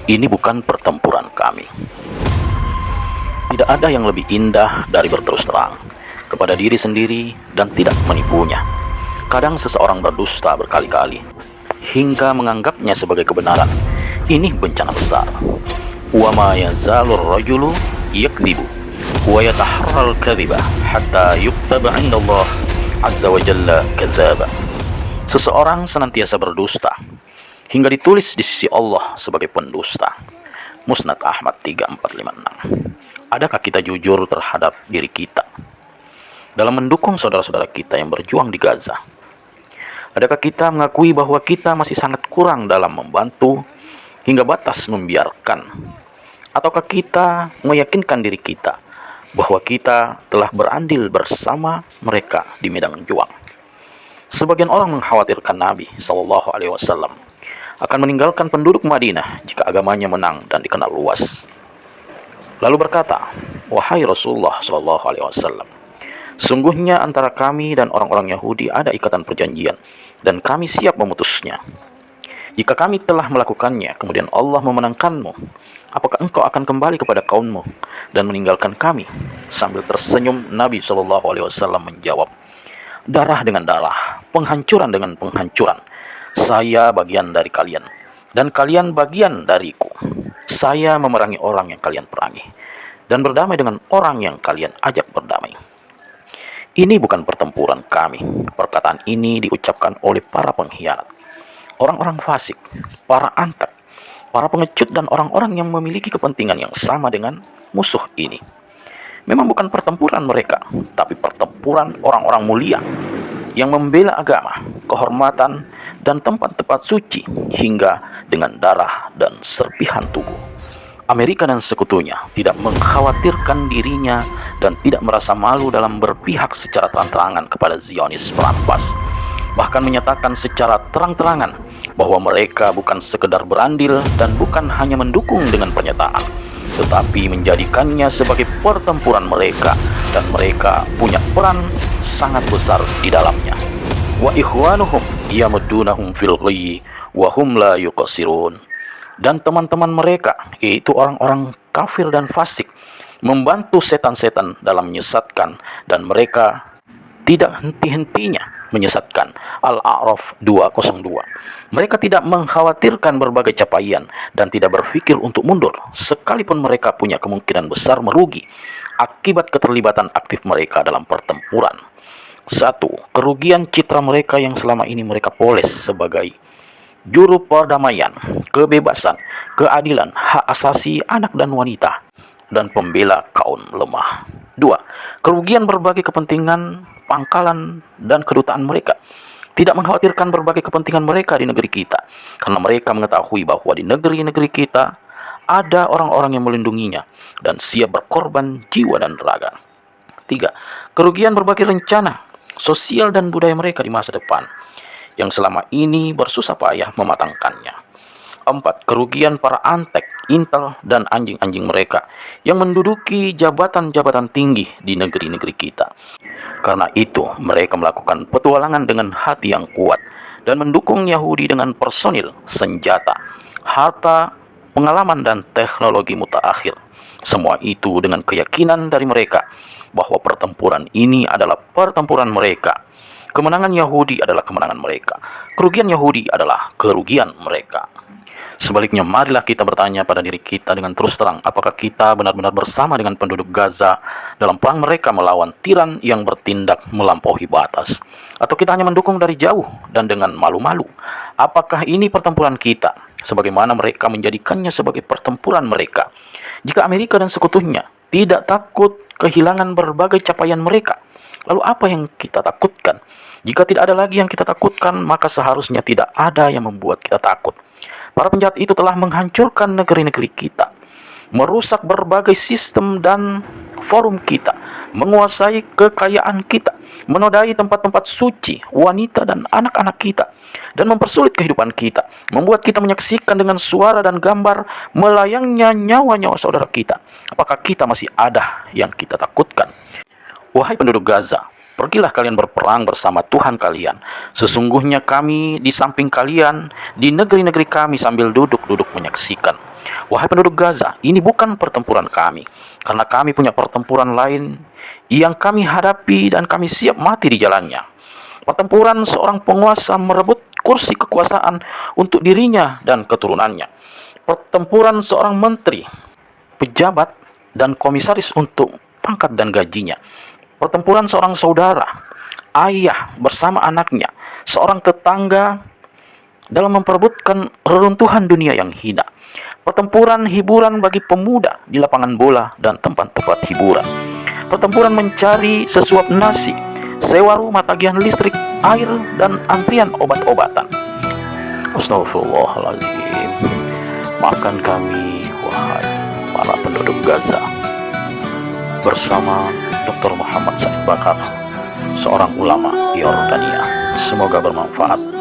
Ini bukan pertempuran kami. Tidak ada yang lebih indah dari berterus terang kepada diri sendiri dan tidak menipunya. Kadang seseorang berdusta berkali-kali hingga menganggapnya sebagai kebenaran. Ini bencana besar. Wa ma yazalur rajulu yakdzibu wa yataharral kadhiba hatta yuktaba 'inda Allah azza wa jalla kadzdzaba. Seseorang senantiasa berdusta hingga ditulis di sisi Allah sebagai pendusta. Musnad Ahmad 3456. Adakah kita jujur terhadap diri kita dalam mendukung saudara-saudara kita yang berjuang di Gaza? Adakah kita mengakui bahwa kita masih sangat kurang dalam membantu hingga batas membiarkan? Ataukah kita meyakinkan diri kita bahwa kita telah berandil bersama mereka di medan juang? Sebagian orang mengkhawatirkan Nabi SAW akan meninggalkan penduduk Madinah jika agamanya menang dan dikenal luas. Lalu berkata, "Wahai Rasulullah SAW, sungguhnya antara kami dan orang-orang Yahudi ada ikatan perjanjian, dan kami siap memutusnya. Jika kami telah melakukannya, kemudian Allah memenangkanmu, apakah engkau akan kembali kepada kaummu dan meninggalkan kami?" Sambil tersenyum, Nabi SAW menjawab, "Darah dengan darah, penghancuran dengan penghancuran. Saya bagian dari kalian, dan kalian bagian dariku. Saya memerangi orang yang kalian perangi, dan berdamai dengan orang yang kalian ajak berdamai. Ini bukan pertempuran kami." Perkataan ini diucapkan oleh para pengkhianat, orang-orang fasik, para antek, para pengecut, dan orang-orang yang memiliki kepentingan yang sama dengan musuh ini. Memang bukan pertempuran mereka, tapi pertempuran orang-orang mulia yang membela agama, kehormatan, dan tempat-tempat suci hingga dengan darah dan serpihan tubuh. Amerika dan sekutunya tidak mengkhawatirkan dirinya dan tidak merasa malu dalam berpihak secara terang-terangan kepada Zionis perampas. Bahkan menyatakan secara terang-terangan bahwa mereka bukan sekedar berandil dan bukan hanya mendukung dengan pernyataan, tetapi menjadikannya sebagai pertempuran mereka, dan mereka punya peran sangat besar di dalamnya. Wa ikhwanuhum yamuddunahum fil ghayyi wa hum la yuqsirun. Dan teman-teman mereka, yaitu orang-orang kafir dan fasik, membantu setan-setan dalam menyesatkan, dan mereka tidak henti-hentinya menyesatkan. Al-A'raf 202. Mereka tidak mengkhawatirkan berbagai capaian dan tidak berpikir untuk mundur, sekalipun mereka punya kemungkinan besar merugi akibat keterlibatan aktif mereka dalam pertempuran. 1. Kerugian citra mereka yang selama ini mereka poles sebagai juru perdamaian, kebebasan, keadilan, hak asasi anak dan wanita, dan pembela kaum lemah. 2. Kerugian berbagai kepentingan pangkalan dan kedutaan mereka. Tidak mengkhawatirkan berbagai kepentingan mereka di negeri kita, karena mereka mengetahui bahwa di negeri-negeri kita ada orang-orang yang melindunginya dan siap berkorban jiwa dan raga. 3. Kerugian berbagai rencana sosial dan budaya mereka di masa depan, yang selama ini bersusah payah mematangkannya. 4. Kerugian para antek, intel, dan anjing-anjing mereka yang menduduki jabatan-jabatan tinggi di negeri-negeri kita. Karena itu, mereka melakukan petualangan dengan hati yang kuat dan mendukung Yahudi dengan personil, senjata, harta, pengalaman, dan teknologi mutaakhir. Semua itu dengan keyakinan dari mereka bahwa pertempuran ini adalah pertempuran mereka. Kemenangan Yahudi adalah kemenangan mereka. Kerugian Yahudi adalah kerugian mereka. Sebaliknya, marilah kita bertanya pada diri kita dengan terus terang, apakah kita benar-benar bersama dengan penduduk Gaza dalam perang mereka melawan tiran yang bertindak melampaui batas? Atau kita hanya mendukung dari jauh dan dengan malu-malu? Apakah ini pertempuran kita, sebagaimana mereka menjadikannya sebagai pertempuran mereka? Jika Amerika dan sekutunya tidak takut kehilangan berbagai capaian mereka, lalu apa yang kita takutkan? Jika tidak ada lagi yang kita takutkan, maka seharusnya tidak ada yang membuat kita takut. Para penjahat itu telah menghancurkan negeri-negeri kita, merusak berbagai sistem dan forum kita, menguasai kekayaan kita, menodai tempat-tempat suci, wanita dan anak-anak kita, dan mempersulit kehidupan kita, membuat kita menyaksikan dengan suara dan gambar melayangnya nyawa-nyawa saudara kita. Apakah kita masih ada yang kita takutkan? Wahai penduduk Gaza, pergilah kalian berperang bersama Tuhan kalian. Sesungguhnya kami di samping kalian, di negeri-negeri kami sambil duduk-duduk menyaksikan. Wahai penduduk Gaza, ini bukan pertempuran kami, karena kami punya pertempuran lain yang kami hadapi dan kami siap mati di jalannya. Pertempuran seorang penguasa merebut kursi kekuasaan untuk dirinya dan keturunannya. Pertempuran seorang menteri, pejabat, dan komisaris untuk pangkat dan gajinya. Pertempuran seorang saudara, ayah bersama anaknya, seorang tetangga dalam memperebutkan reruntuhan dunia yang hina. Pertempuran hiburan bagi pemuda di lapangan bola dan tempat-tempat hiburan. Pertempuran mencari sesuap nasi, sewa rumah, tagihan listrik, air, dan antrian obat-obatan. Astagfirullahaladzim. Maafkan kami, wahai para penduduk Gaza. Bersama Dr. Muhammad Said Bakar, seorang ulama di Yordania. Semoga bermanfaat.